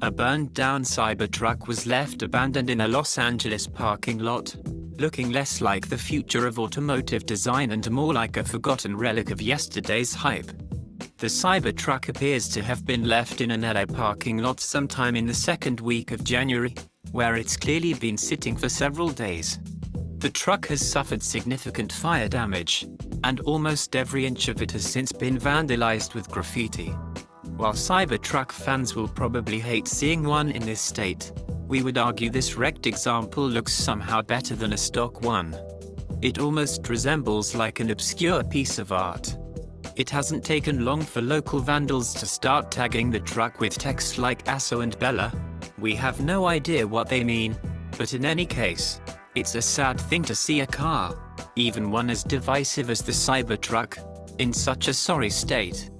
A burned-down Cybertruck was left abandoned in a Los Angeles parking lot, looking less like the future of automotive design and more like a forgotten relic of yesterday's hype. The Cybertruck appears to have been left in an LA parking lot sometime in the second week of January, where it's clearly been sitting for several days. The truck has suffered significant fire damage, and almost every inch of it has since been vandalized with graffiti. While Cybertruck fans will probably hate seeing one in this state, we would argue this wrecked example looks somehow better than a stock one. It almost resembles like an obscure piece of art. It hasn't taken long for local vandals to start tagging the truck with texts like Asso and Bella. We have no idea what they mean, but in any case, it's a sad thing to see a car, even one as divisive as the Cybertruck, in such a sorry state.